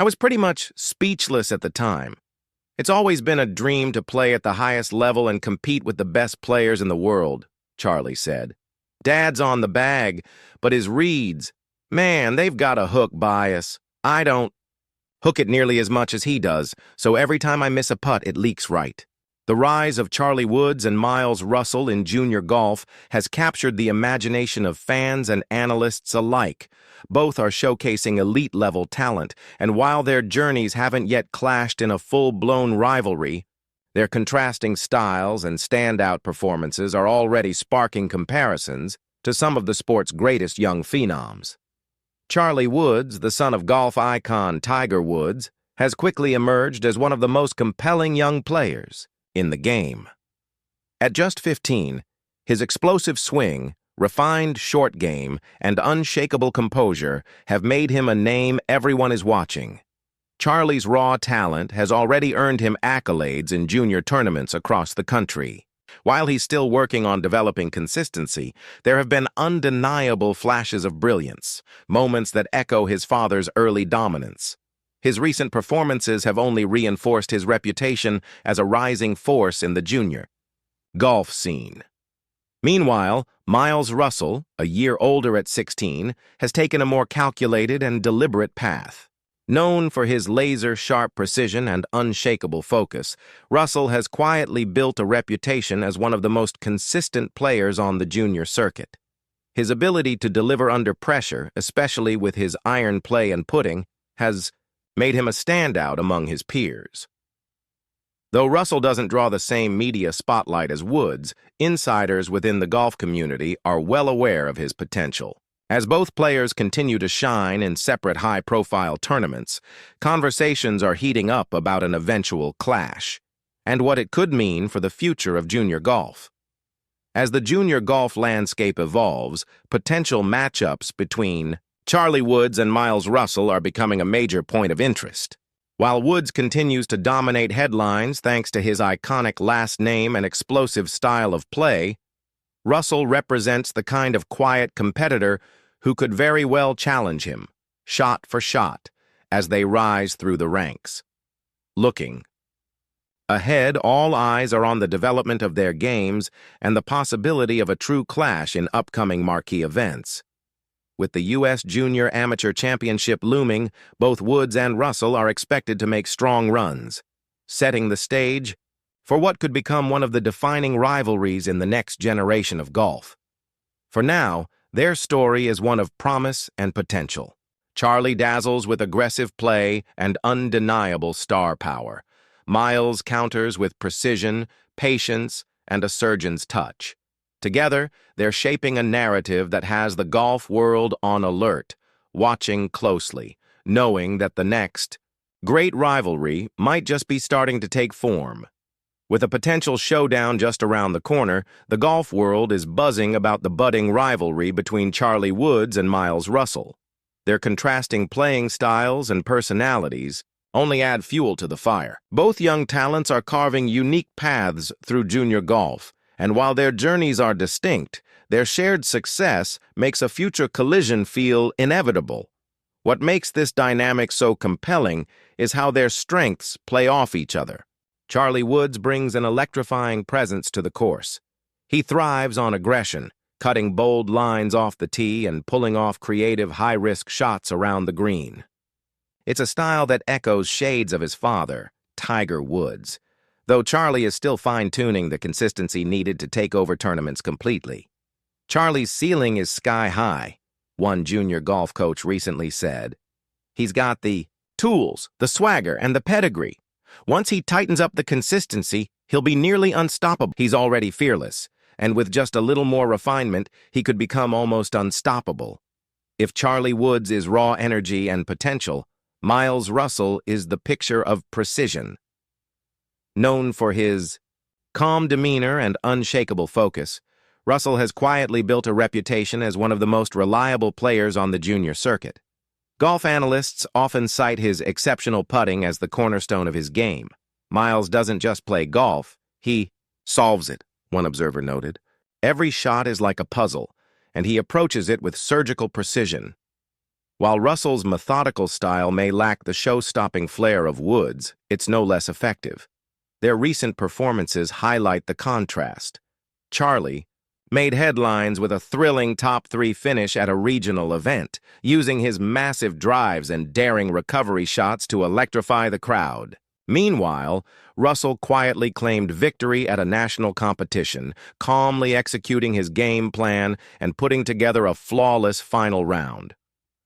I was pretty much speechless at the time. It's always been a dream to play at the highest level and compete with the best players in the world, Charlie said. Dad's on the bag, but his reads, man, they've got a hook bias. I don't hook it nearly as much as he does, so every time I miss a putt, it leaks right. The rise of Charlie Woods and Miles Russell in junior golf has captured the imagination of fans and analysts alike. Both are showcasing elite-level talent, and while their journeys haven't yet clashed in a full-blown rivalry, their contrasting styles and standout performances are already sparking comparisons to some of the sport's greatest young phenoms. Charlie Woods, the son of golf icon Tiger Woods, has quickly emerged as one of the most compelling young players in the game. At just 15, his explosive swing, refined short game, and unshakable composure have made him a name everyone is watching. Charlie's raw talent has already earned him accolades in junior tournaments across the country. While he's still working on developing consistency, there have been undeniable flashes of brilliance, moments that echo his father's early dominance. His recent performances have only reinforced his reputation as a rising force in the junior golf scene. Meanwhile, Miles Russell, a year older at 16, has taken a more calculated and deliberate path. Known for his laser-sharp precision and unshakable focus, Russell has quietly built a reputation as one of the most consistent players on the junior circuit. His ability to deliver under pressure, especially with his iron play and putting, has made him a standout among his peers. Though Russell doesn't draw the same media spotlight as Woods, insiders within the golf community are well aware of his potential. As both players continue to shine in separate high-profile tournaments, conversations are heating up about an eventual clash, and what it could mean for the future of junior golf. As the junior golf landscape evolves, potential matchups between Charlie Woods and Miles Russell are becoming a major point of interest. While Woods continues to dominate headlines thanks to his iconic last name and explosive style of play, Russell represents the kind of quiet competitor who could very well challenge him, shot for shot, as they rise through the ranks. Looking ahead, all eyes are on the development of their games and the possibility of a true clash in upcoming marquee events. With the U.S. Junior Amateur Championship looming, both Woods and Russell are expected to make strong runs, setting the stage for what could become one of the defining rivalries in the next generation of golf. For now, their story is one of promise and potential. Charlie dazzles with aggressive play and undeniable star power. Miles counters with precision, patience, and a surgeon's touch. Together, they're shaping a narrative that has the golf world on alert, watching closely, knowing that the next great rivalry might just be starting to take form. With a potential showdown just around the corner, the golf world is buzzing about the budding rivalry between Charlie Woods and Miles Russell. Their contrasting playing styles and personalities only add fuel to the fire. Both young talents are carving unique paths through junior golf, and while their journeys are distinct, their shared success makes a future collision feel inevitable. What makes this dynamic so compelling is how their strengths play off each other. Charlie Woods brings an electrifying presence to the course. He thrives on aggression, cutting bold lines off the tee and pulling off creative high-risk shots around the green. It's a style that echoes shades of his father, Tiger Woods, though Charlie is still fine-tuning the consistency needed to take over tournaments completely. Charlie's ceiling is sky-high, one junior golf coach recently said. He's got the tools, the swagger, and the pedigree. Once he tightens up the consistency, he'll be nearly unstoppable. He's already fearless, and with just a little more refinement, he could become almost unstoppable. If Charlie Woods is raw energy and potential, Miles Russell is the picture of precision. Known for his calm demeanor and unshakable focus, Russell has quietly built a reputation as one of the most reliable players on the junior circuit. Golf analysts often cite his exceptional putting as the cornerstone of his game. Miles doesn't just play golf, he solves it, one observer noted. Every shot is like a puzzle, and he approaches it with surgical precision. While Russell's methodical style may lack the show-stopping flair of Woods, it's no less effective. Their recent performances highlight the contrast. Charlie made headlines with a thrilling top-3 finish at a regional event, using his massive drives and daring recovery shots to electrify the crowd. Meanwhile, Russell quietly claimed victory at a national competition, calmly executing his game plan and putting together a flawless final round.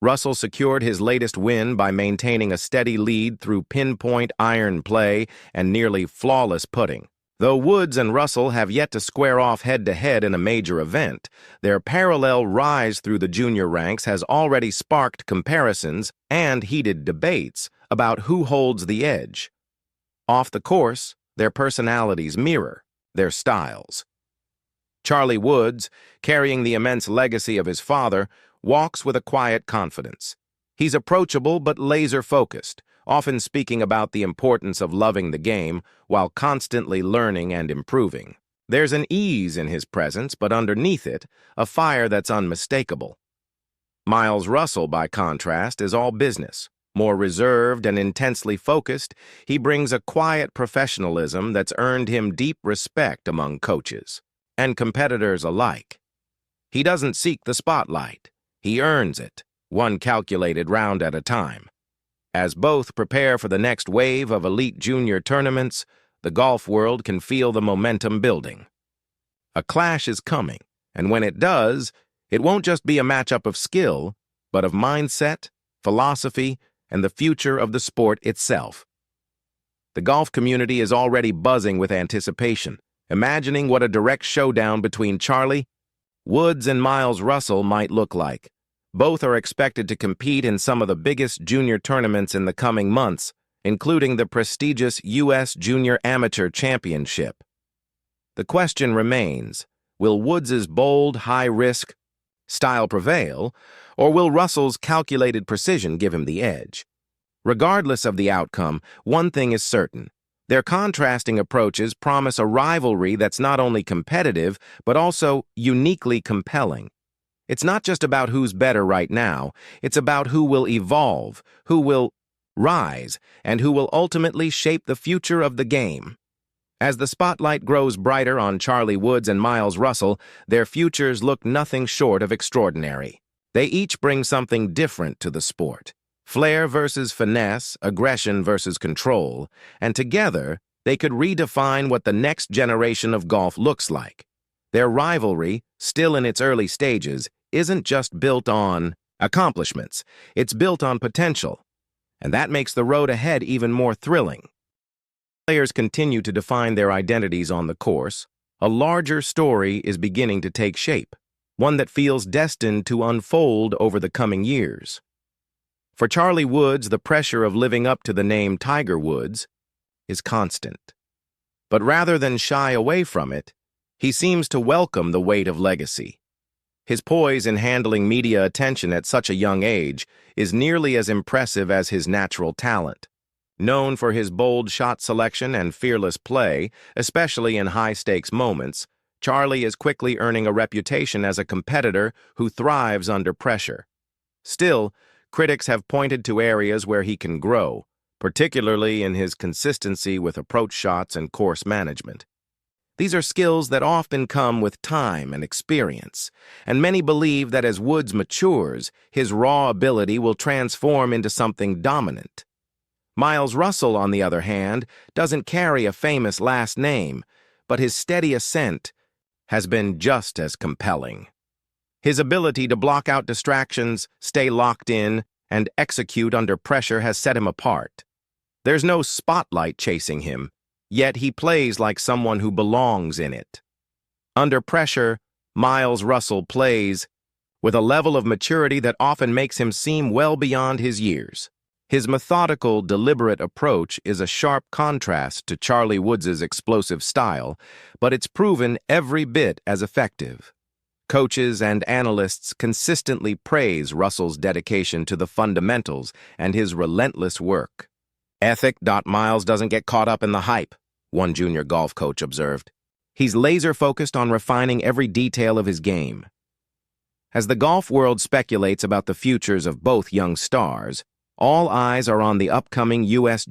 Russell secured his latest win by maintaining a steady lead through pinpoint iron play and nearly flawless putting. Though Woods and Russell have yet to square off head-to-head in a major event, their parallel rise through the junior ranks has already sparked comparisons and heated debates about who holds the edge. Off the course, their personalities mirror their styles. Charlie Woods, carrying the immense legacy of his father, walks with a quiet confidence. He's approachable but laser-focused, often speaking about the importance of loving the game while constantly learning and improving. There's an ease in his presence, but underneath it, a fire that's unmistakable. Miles Russell, by contrast, is all business. More reserved and intensely focused, he brings a quiet professionalism that's earned him deep respect among coaches and competitors alike. He doesn't seek the spotlight. He earns it, one calculated round at a time. As both prepare for the next wave of elite junior tournaments, the golf world can feel the momentum building. A clash is coming, and when it does, it won't just be a matchup of skill, but of mindset, philosophy, and the future of the sport itself. The golf community is already buzzing with anticipation, imagining what a direct showdown between Charlie Woods and Miles Russell might look like. Both are expected to compete in some of the biggest junior tournaments in the coming months, including the prestigious U.S. Junior Amateur Championship. The question remains, will Woods' bold, high-risk style prevail, or will Russell's calculated precision give him the edge? Regardless of the outcome, one thing is certain. Their contrasting approaches promise a rivalry that's not only competitive, but also uniquely compelling. It's not just about who's better right now, it's about who will evolve, who will rise, and who will ultimately shape the future of the game. As the spotlight grows brighter on Charlie Woods and Miles Russell, their futures look nothing short of extraordinary. They each bring something different to the sport. Flair versus finesse, aggression versus control, and together, they could redefine what the next generation of golf looks like. Their rivalry, still in its early stages, isn't just built on accomplishments, it's built on potential, and that makes the road ahead even more thrilling. Players continue to define their identities on the course. A larger story is beginning to take shape, one that feels destined to unfold over the coming years. For Charlie Woods, the pressure of living up to the name TigerWoods is constant. But rather than shy away from it, he seems to welcome the weight of legacy. His poise in handling media attention at such a young age is nearly as impressive as his natural talent. Known for his bold shot selection and fearless play, especially in high-stakes moments, Charlie is quickly earning a reputation as a competitor who thrives under pressure. Still, critics have pointed to areas where he can grow, particularly in his consistency with approach shots and course management. These are skills that often come with time and experience, and many believe that as Woods matures, his raw ability will transform into something dominant. Miles Russell, on the other hand, doesn't carry a famous last name, but his steady ascent has been just as compelling. His ability to block out distractions, stay locked in, and execute under pressure has set him apart. There's no spotlight chasing him, yet he plays like someone who belongs in it. Under pressure, Miles Russell plays with a level of maturity that often makes him seem well beyond his years. His methodical, deliberate approach is a sharp contrast to Charlie Woods' explosive style, but it's proven every bit as effective. Coaches and analysts consistently praise Russell's dedication to the fundamentals and his relentless work. Miles doesn't get caught up in the hype, one junior golf coach observed. He's laser-focused on refining every detail of his game. As the golf world speculates about the futures of both young stars, all eyes are on the upcoming U.S.